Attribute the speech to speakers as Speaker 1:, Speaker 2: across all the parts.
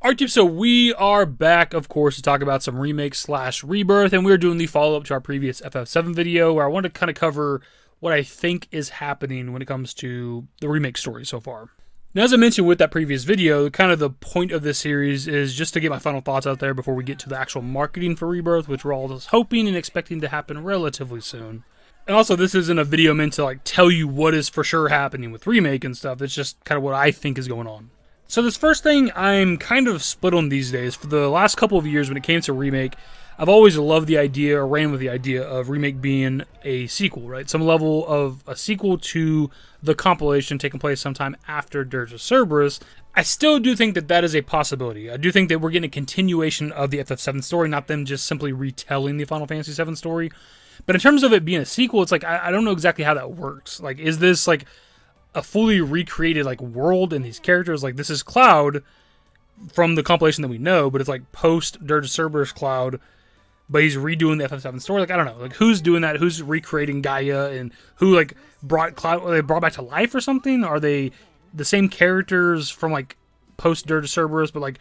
Speaker 1: Alright, team, so we are back, of course, to talk about some remake/rebirth, and we're doing the follow-up to our previous FF7 video, where I want to kind of cover what I think is happening when it comes to the remake story so far. Now, as I mentioned with that previous video, kind of the point of this series is just to get my final thoughts out there before we get to the actual marketing for Rebirth, which we're all just hoping and expecting to happen relatively soon. And also, this isn't a video meant to tell you what is for sure happening with Remake and stuff. It's just kind of what I think is going on. So this first thing I'm kind of split on these days. For the last couple of years when it came to Remake, I've always loved the idea, or ran with the idea, of Remake being a sequel, right? Some level of a sequel to the compilation taking place sometime after Dirge of Cerberus. I still do think that that is a possibility. I do think that we're getting a continuation of the FF7 story, not them just simply retelling the Final Fantasy VII story. But in terms of it being a sequel, it's I don't know exactly how that works. Is this a fully recreated world and these characters? This is Cloud from the compilation that we know, but it's post Dirge of Cerberus Cloud, but he's redoing the FF7 story. I don't know, who's doing that? Who's recreating Gaia, and who brought Cloud? Are they brought back to life or something? Are they the same characters from post Dirge of Cerberus, but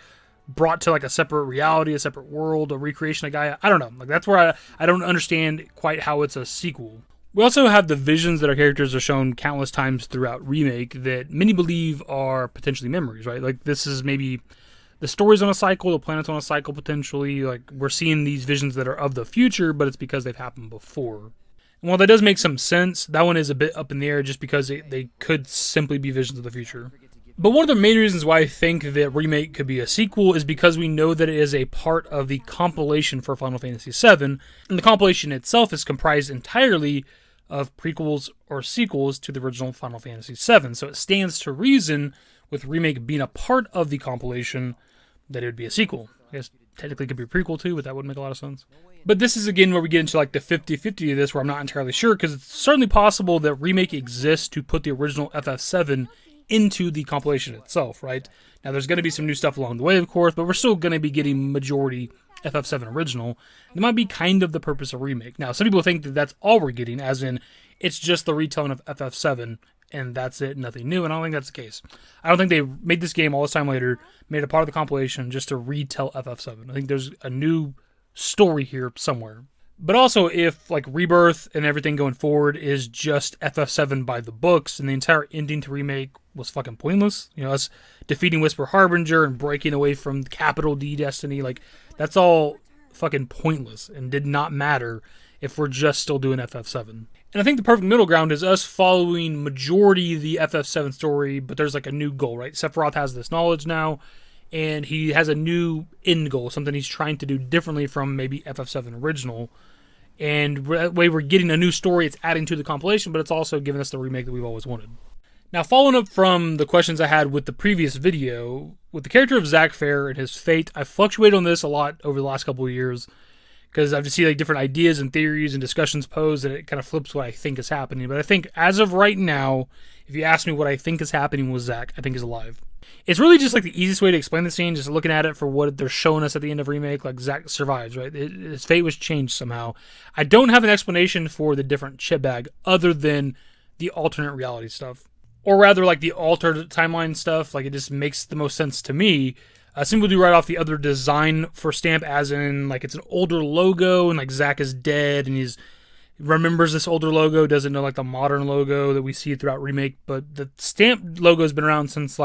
Speaker 1: brought to a separate reality, a separate world, a recreation of Gaia? I don't know. That's where I don't understand quite how it's a sequel. We also have the visions that our characters are shown countless times throughout Remake that many believe are potentially memories, right? This is maybe the story's on a cycle, the planet's on a cycle potentially. We're seeing these visions that are of the future, but it's because they've happened before. And while that does make some sense, that one is a bit up in the air just because they could simply be visions of the future. But one of the main reasons why I think that Remake could be a sequel is because we know that it is a part of the compilation for Final Fantasy VII, and the compilation itself is comprised entirely of prequels or sequels to the original Final Fantasy VII. So it stands to reason, with Remake being a part of the compilation, that it would be a sequel. I guess technically it could be a prequel too, but that wouldn't make a lot of sense. But this is again where we get into the 50-50 of this, where I'm not entirely sure, because it's certainly possible that Remake exists to put the original FF7 into the compilation itself, right? Now there's going to be some new stuff along the way, of course, but we're still going to be getting majority FF7 original. It might be kind of the purpose of Remake. Now, some people think that that's all we're getting, as in it's just the retelling of FF7 and that's it, nothing new, and I don't think that's the case. I don't think they made this game all this time later, made it part of the compilation just to retell FF7. I think there's a new story here somewhere. But also, if Rebirth and everything going forward is just FF7 by the books, and the entire ending to Remake was fucking pointless, us defeating Whisper Harbinger and breaking away from capital D Destiny, that's all fucking pointless and did not matter if we're just still doing FF7. And I think the perfect middle ground is us following majority the FF7 story, but there's a new goal, right? Sephiroth has this knowledge now, and he has a new end goal, something he's trying to do differently from maybe FF7 original. And that way we're getting a new story. It's adding to the compilation, but it's also giving us the remake that we've always wanted. Now, following up from the questions I had with the previous video, with the character of Zack Fair and his fate, I've fluctuated on this a lot over the last couple of years, because I've just seen different ideas and theories and discussions posed, and it kind of flips what I think is happening. But I think as of right now, if you ask me what I think is happening with Zack, I think he's alive. It's really just the easiest way to explain the scene, just looking at it for what they're showing us at the end of Remake. Zack survives, right? His fate was changed somehow. I don't have an explanation for the different chip bag other than the alternate reality stuff. Or rather, the altered timeline stuff. It just makes the most sense to me. Simply do right off the other design for Stamp, as in, it's an older logo, and, Zack is dead, and he's remembers this older logo, doesn't know, the modern logo that we see throughout Remake. But the Stamp logo has been around since,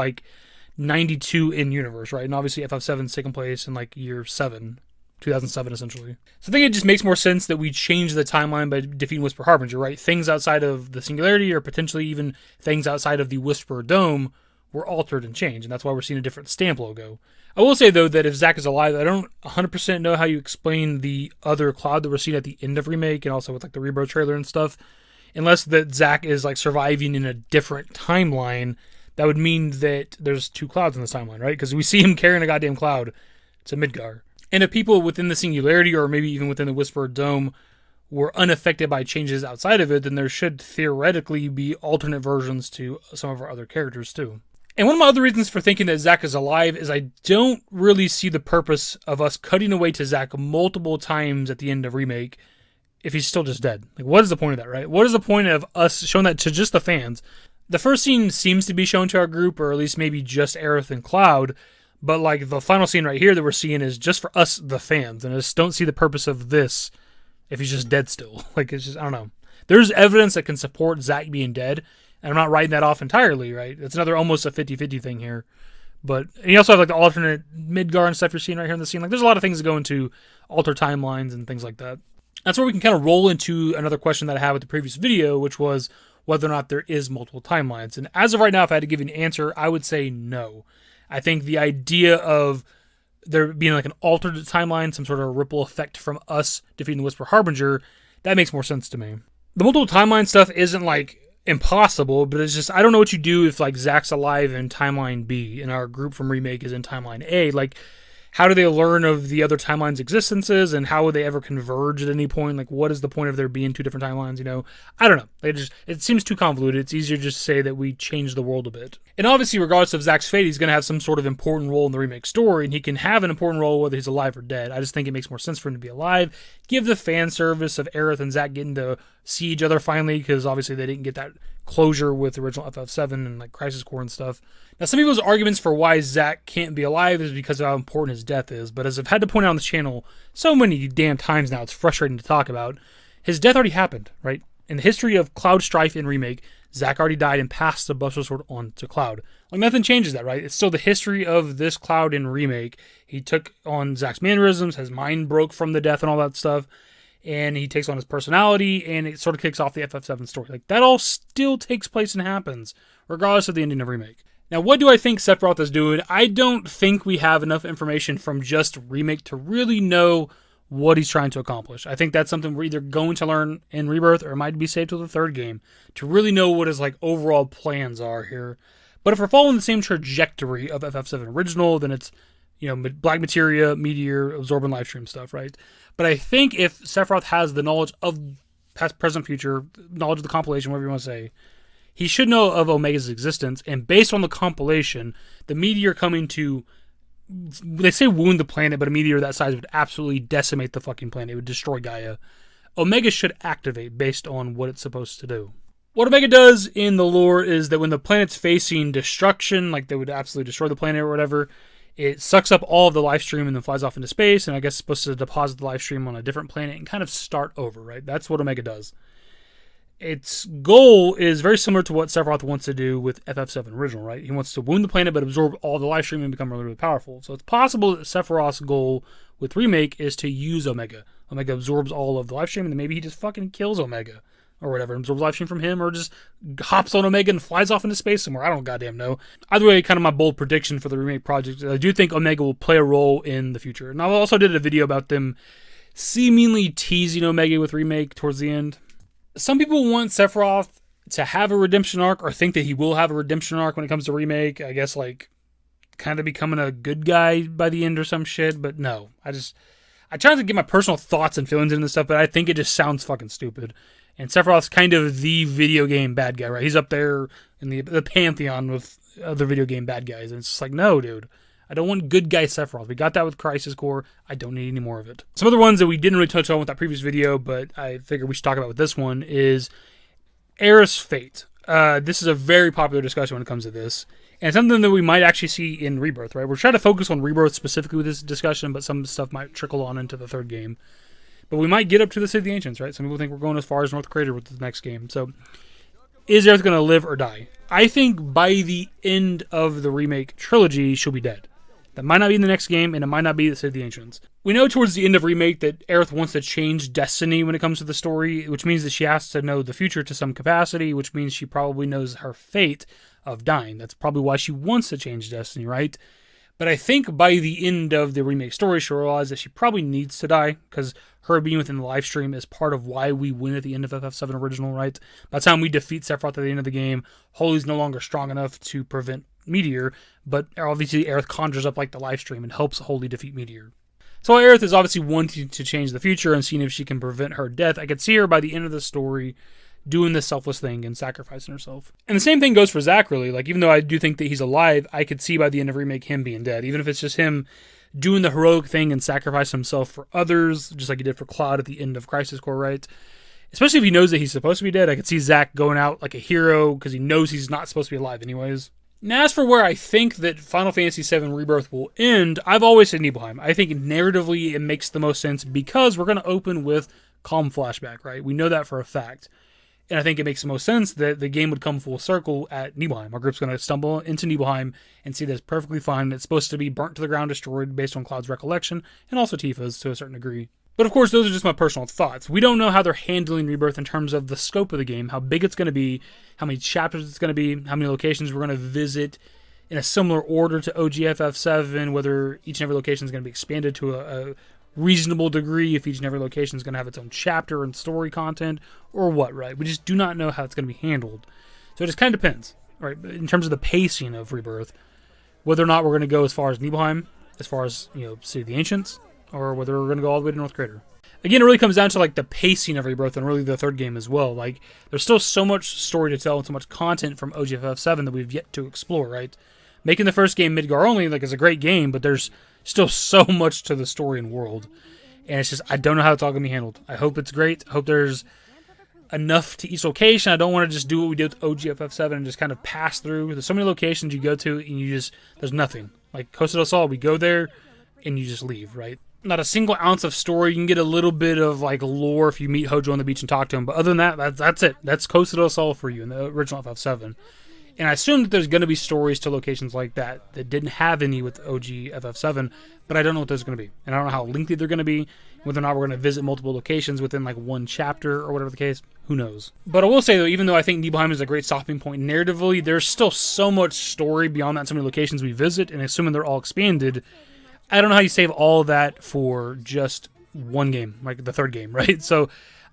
Speaker 1: 92 in universe, right? And obviously FF7's taken place in year 7, 2007 essentially. So I think it just makes more sense that we change the timeline by defeating Whisper Harbinger, right? Things outside of the Singularity, or potentially even things outside of the Whisper Dome, were altered and changed, and that's why we're seeing a different Stamp logo. I will say, though, that if Zack is alive, I don't 100% know how you explain the other Cloud that we're seeing at the end of Remake, and also with the Rebirth trailer and stuff, unless that Zack is surviving in a different timeline. That would mean that there's two Clouds in this timeline, right? Because we see him carrying a goddamn Cloud to Midgar. And if people within the Singularity, or maybe even within the Whisper Dome, were unaffected by changes outside of it, then there should theoretically be alternate versions to some of our other characters too. And one of my other reasons for thinking that Zack is alive is I don't really see the purpose of us cutting away to Zack multiple times at the end of Remake if he's still just dead. What is the point of that, right? What is the point of us showing that to just the fans? The first scene seems to be shown to our group, or at least maybe just Aerith and Cloud, But like the final scene right here that we're seeing is just for us, the fans, and I just don't see the purpose of this if he's just dead still. Like, it's just, I don't know. There's evidence that can support Zack being dead, and I'm not writing that off entirely, right? It's another almost a 50-50 thing here. But, and you also have like the alternate Midgar and stuff you're seeing right here in the scene. Like, there's a lot of things that go into alter timelines and things like that. That's where we can kind of roll into another question that I had with the previous video, which was whether or not there is multiple timelines. And as of right now, if I had to give you an answer, I would say no. I think the idea of there being like an alternate timeline, some sort of ripple effect from us defeating the Whisper Harbinger, that makes more sense to me. The multiple timeline stuff isn't like impossible, but it's just, I don't know what you do if like Zack's alive in timeline B and our group from Remake is in timeline A. Like, how do they learn of the other timeline's existences, and how would they ever converge at any point? Like, what is the point of there being two different timelines, you know? I don't know. It seems too convoluted. It's easier just to say that we changed the world a bit. And obviously, regardless of Zack's fate, he's going to have some sort of important role in the Remake story, and he can have an important role whether he's alive or dead. I just think it makes more sense for him to be alive. Give the fan service of Aerith and Zack getting to see each other finally, because obviously they didn't get that closure with the original FF7 and like Crisis Core and stuff. Now, some people's arguments for why Zack can't be alive is because of how important his death is, but as I've had to point out on this channel so many damn times now, it's frustrating to talk about, his death already happened, right? In the history of Cloud Strife in Remake, Zack already died and passed the Buster Sword on to Cloud. Like, nothing changes that, right? It's still the history of this Cloud in Remake. He took on Zack's mannerisms, his mind broke from the death and all that stuff, and he takes on his personality, and it sort of kicks off the FF7 story. Like, that all still takes place and happens, regardless of the ending of Remake. Now, what do I think Sephiroth is doing? I don't think we have enough information from just Remake to really know what he's trying to accomplish. I think that's something we're either going to learn in Rebirth, or it might be saved till the third game, to really know what his like overall plans are here. But if we're following the same trajectory of FF7 Original, then it's, you know, Black Materia, Meteor, Absorbing Livestream stuff, right? But I think if Sephiroth has the knowledge of past, present, future, knowledge of the compilation, whatever you want to say, he should know of Omega's existence, and based on the compilation, the meteor coming to, they say wound the planet, but a meteor that size would absolutely decimate the fucking planet. It would destroy Gaia. Omega should activate based on what it's supposed to do. What Omega does in the lore is that when the planet's facing destruction, like they would absolutely destroy the planet or whatever, it sucks up all of the life stream and then flies off into space, and I guess it's supposed to deposit the life stream on a different planet and kind of start over, right? That's what Omega does. Its goal is very similar to what Sephiroth wants to do with FF7 Original, right? He wants to wound the planet but absorb all the life stream and become really, really powerful. So it's possible that Sephiroth's goal with Remake is to use Omega. Omega absorbs all of the life stream, and then maybe he just fucking kills Omega or whatever, and absorbs life stream from him, or just hops on Omega and flies off into space somewhere. I don't goddamn know. Either way, kind of my bold prediction for the Remake project. I do think Omega will play a role in the future. And I also did a video about them seemingly teasing Omega with Remake towards the end. Some people want Sephiroth to have a redemption arc, or think that he will have a redemption arc when it comes to Remake. I guess, like, kind of becoming a good guy by the end or some shit. But no, I try to get my personal thoughts and feelings into this stuff, but I think it just sounds fucking stupid. And Sephiroth's kind of the video game bad guy, right? He's up there in the pantheon with other video game bad guys. And it's just like, no, dude. I don't want good guy Sephiroth. We got that with Crisis Core. I don't need any more of it. Some other ones that we didn't really touch on with that previous video, but I figured we should talk about with this one, is Aerith's fate. This is a very popular discussion when it comes to this. And something that we might actually see in Rebirth, right? We're trying to focus on Rebirth specifically with this discussion, but some stuff might trickle on into the third game. But we might get up to the City of the Ancients, right? Some people think we're going as far as North Crater with the next game. So, is Aerith going to live or die? I think by the end of the Remake trilogy, she'll be dead. That might not be in the next game, and it might not be the City of the Ancients. We know towards the end of Remake that Aerith wants to change destiny when it comes to the story, which means that she has to know the future to some capacity, which means she probably knows her fate of dying. That's probably why she wants to change destiny, right? But I think by the end of the Remake story, she'll realize that she probably needs to die, because her being within the live stream is part of why we win at the end of FF7 Original, right? By the time we defeat Sephiroth at the end of the game, Holy's no longer strong enough to prevent Meteor, but obviously Aerith conjures up like the live stream and helps Holy defeat Meteor. So while Aerith is obviously wanting to change the future and seeing if she can prevent her death, I could see her by the end of the story doing this selfless thing and sacrificing herself. And the same thing goes for Zack, really. Like, even though I do think that he's alive, I could see by the end of Remake him being dead, even if it's just him doing the heroic thing and sacrificing himself for others, just like he did for Cloud at the end of Crisis Core, right? Especially if he knows that he's supposed to be dead, I could see Zack going out like a hero because he knows he's not supposed to be alive anyways. Now, as for where I think that Final Fantasy VII Rebirth will end, I've always said Nibelheim. I think narratively it makes the most sense because we're going to open with calm flashback, right? We know that for a fact. And I think it makes the most sense that the game would come full circle at Nibelheim. Our group's going to stumble into Nibelheim and see that it's perfectly fine. It's supposed to be burnt to the ground, destroyed based on Cloud's recollection, and also Tifa's to a certain degree. But of course, those are just my personal thoughts. We don't know how they're handling Rebirth in terms of the scope of the game, how big it's going to be, how many chapters it's going to be, how many locations we're going to visit in a similar order to OG FF7, whether each and every location is going to be expanded to a reasonable degree, if each and every location is going to have its own chapter and story content, or what, right? We just do not know how it's going to be handled. So it just kind of depends, right? In terms of the pacing of Rebirth, whether or not we're going to go as far as Nibelheim, as far as, City of the Ancients, or whether we're going to go all the way to North Crater. Again, it really comes down to like the pacing of Rebirth and really the third game as well. Like, there's still so much story to tell and so much content from OG FF7 that we've yet to explore, right? Making the first game Midgar only is a great game, but there's still so much to the story and world. And it's just, I don't know how it's all going to be handled. I hope it's great. I hope there's enough to each location. I don't want to just do what we did with OG FF7 and just kind of pass through. There's so many locations you go to and there's nothing. Like Costa del Sol, we go there and you just leave, right? Not a single ounce of story. You can get a little bit of like lore if you meet Hojo on the beach and talk to him. But other than that, that's it. That's Costa del Sol for you in the original FF7. And I assume that there's going to be stories to locations like that didn't have any with OG FF7, but I don't know what those are going to be. And I don't know how lengthy they're going to be, whether or not we're going to visit multiple locations within like one chapter or whatever the case. Who knows? But I will say, though, even though I think Nibelheim is a great stopping point narratively, there's still so much story beyond that, so many locations we visit, and assuming they're all expanded, I don't know how you save all of that for just one game, like the third game, right? So,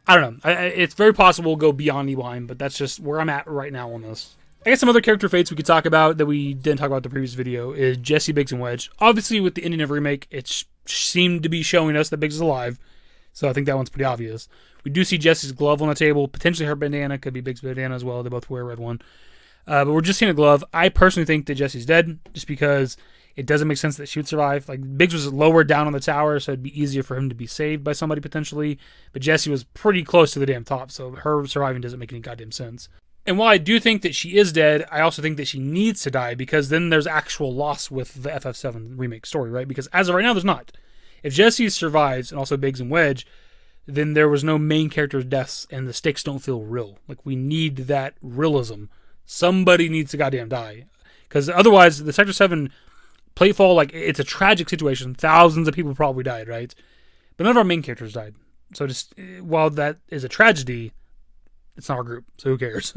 Speaker 1: I don't know. It's very possible we'll go beyond Nibelheim, but that's just where I'm at right now on this. I guess some other character fates we could talk about that we didn't talk about in the previous video is Jessie, Biggs, and Wedge. Obviously, with the ending of Remake, it seemed to be showing us that Biggs is alive, so I think that one's pretty obvious. We do see Jessie's glove on the table, potentially her bandana, could be Biggs' bandana as well. They both wear a red one. But we're just seeing a glove. I personally think that Jessie's dead, just because it doesn't make sense that she would survive. Like, Biggs was lower down on the tower, so it'd be easier for him to be saved by somebody potentially. But Jessie was pretty close to the damn top, so her surviving doesn't make any goddamn sense. And while I do think that she is dead, I also think that she needs to die, because then there's actual loss with the FF7 Remake story, right? Because as of right now, there's not. If Jessie survives, and also Biggs and Wedge, then there was no main character's deaths, and the stakes don't feel real. Like, we need that realism. Somebody needs to goddamn die. Because otherwise, the Sector 7 Platefall, like, it's a tragic situation. Thousands of people probably died, right? But none of our main characters died. So just, while that is a tragedy, it's not our group, so who cares?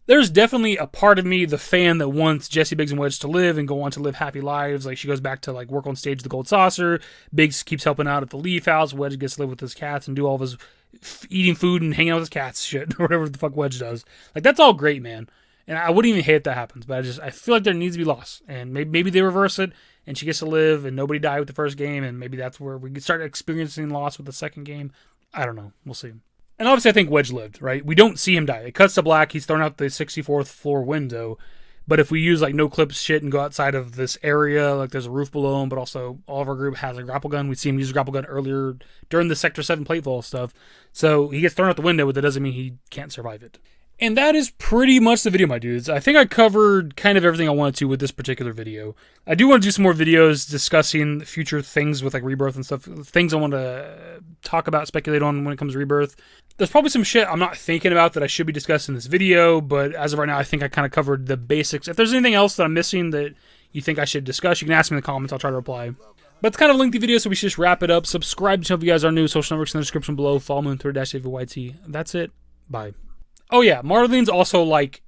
Speaker 1: There's definitely a part of me, the fan, that wants Jessie, Biggs, and Wedge to live and go on to live happy lives. Like, she goes back to, like, work on stage at the Gold Saucer. Biggs keeps helping out at the Leaf House. Wedge gets to live with his cats and do all of his eating food and hanging out with his cats shit, or whatever the fuck Wedge does. Like, that's all great, man. And I wouldn't even hate if that happens, but I feel like there needs to be loss. And maybe they reverse it, and she gets to live, and nobody died with the first game, and maybe that's where we start experiencing loss with the second game. I don't know. We'll see. And obviously I think Wedge lived, right? We don't see him die. It cuts to black. He's thrown out the 64th floor window. But if we use like no clips shit and go outside of this area, like there's a roof below him, but also all of our group has a grapple gun. We see him use a grapple gun earlier during the Sector 7 Platefall stuff. So he gets thrown out the window, but that doesn't mean he can't survive it. And that is pretty much the video, my dudes. I think I covered kind of everything I wanted to with this particular video. I do want to do some more videos discussing future things with like Rebirth and stuff. Things I want to talk about, speculate on when it comes to Rebirth. There's probably some shit I'm not thinking about that I should be discussing in this video, but as of right now, I think I kind of covered the basics. If there's anything else that I'm missing that you think I should discuss, you can ask me in the comments. I'll try to reply. But it's kind of a lengthy video, so we should just wrap it up. Subscribe to the channel if you guys are new. Social networks in the description below. Follow me on Twitter, @DavidYT. That's it. Bye. Oh yeah, Marlene's also like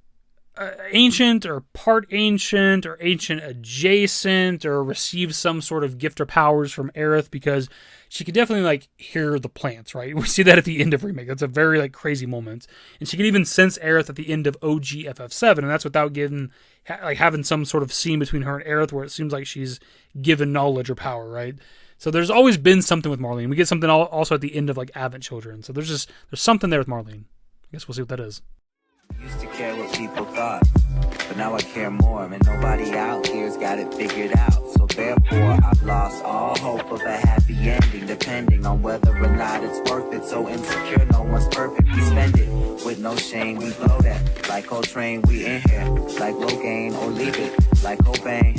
Speaker 1: ancient or part ancient or ancient adjacent or receives some sort of gift or powers from Aerith, because she could definitely like hear the plants, right? We see that at the end of Remake. That's a very like crazy moment. And she can even sense Aerith at the end of OG FF7, and that's without having some sort of scene between her and Aerith where it seems like she's given knowledge or power, right? So there's always been something with Marlene. We get something also at the end of like Advent Children. So there's something there with Marlene. I guess we'll see what that is.
Speaker 2: Used to care what people thought, but now I care more. And nobody out here's got it figured out. So therefore I've lost all hope of a happy ending, depending on whether or not it's worth it. So insecure, no one's perfect. We spend it with no shame. We blow that like Coltrane. We in here like Rogaine, or leave it like Cobain.